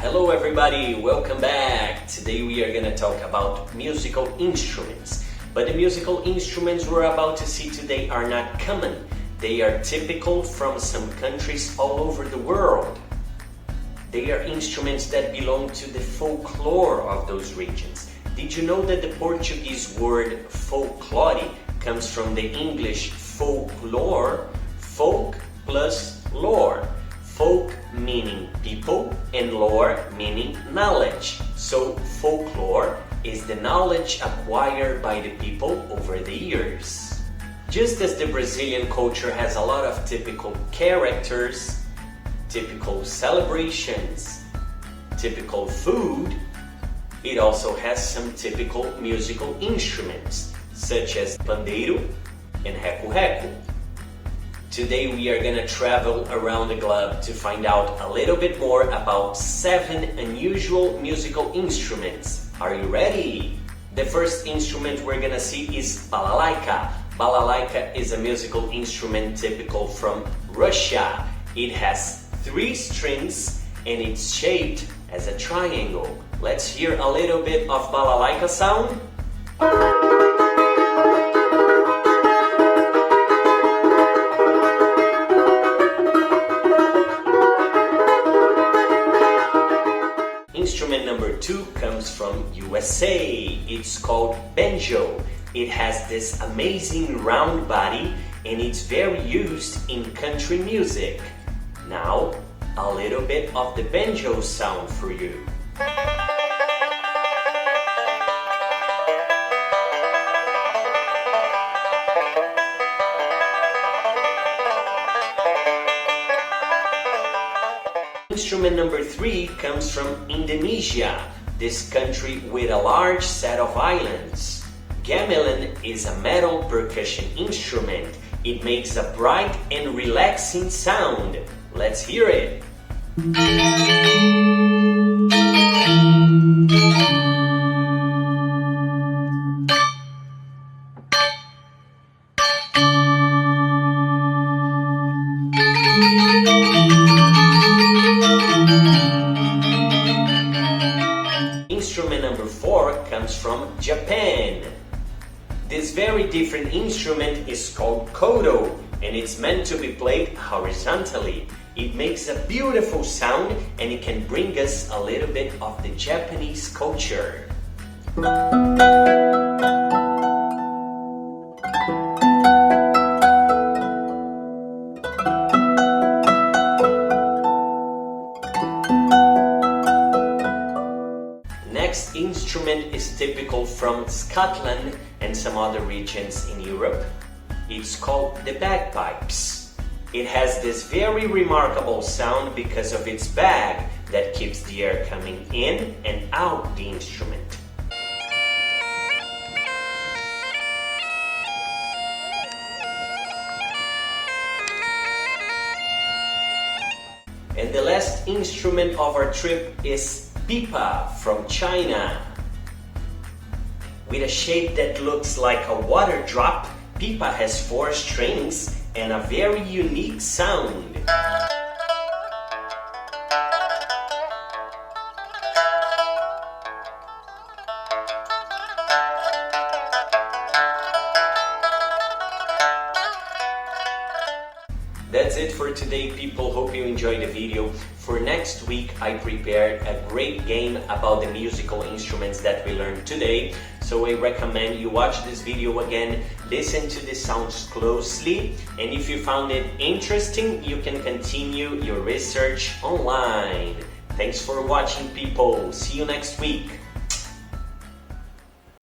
Hello everybody, welcome back. Today we are gonna talk about musical instruments. But the musical instruments we're about to see today are not common. They are typical from some countries all over the world. They are instruments that belong to the folklore of those regions. Did you know that the Portuguese word folklore comes from the English folklore, folk plus lore? Folk meaning people and lore meaning knowledge. So folklore is the knowledge acquired by the people over the years. Just as the Brazilian culture has a lot of typical characters, typical celebrations, typical food, it also has some typical musical instruments such as pandeiro and reco-reco. Today we are gonna travel around the globe to find out a little bit more about 7 unusual musical instruments. Are you ready? The first instrument we're gonna see is balalaika. Balalaika is a musical instrument typical from Russia. It has 3 strings and it's shaped as a triangle. Let's hear a little bit of balalaika sound. Instrument number 2 comes from USA. It's called banjo. It has this amazing round body and it's very used in country music. Now, a little bit of the banjo sound for you. Instrument number 3 comes from Indonesia, this country with a large set of islands. Gamelin is a metal percussion instrument. It makes a bright and relaxing sound. Let's hear it. Instrument number 4 comes from Japan. This very different instrument is called Koto and it's meant to be played horizontally. It makes a beautiful sound and it can bring us a little bit of the Japanese culture. Next instrument is typical from Scotland and some other regions in Europe. It's called the bagpipes. It has this very remarkable sound because of its bag that keeps the air coming in and out the instrument. And the last instrument of our trip is pipa from China. With a shape that looks like a water drop, pipa has 4 strings and a very unique sound. That's it for today, people. Hope you enjoyed the video. For next week, I prepared a great game about the musical instruments that we learned today. So I recommend you watch this video again, listen to the sounds closely, and if you found it interesting, you can continue your research online. Thanks for watching, people. See you next week.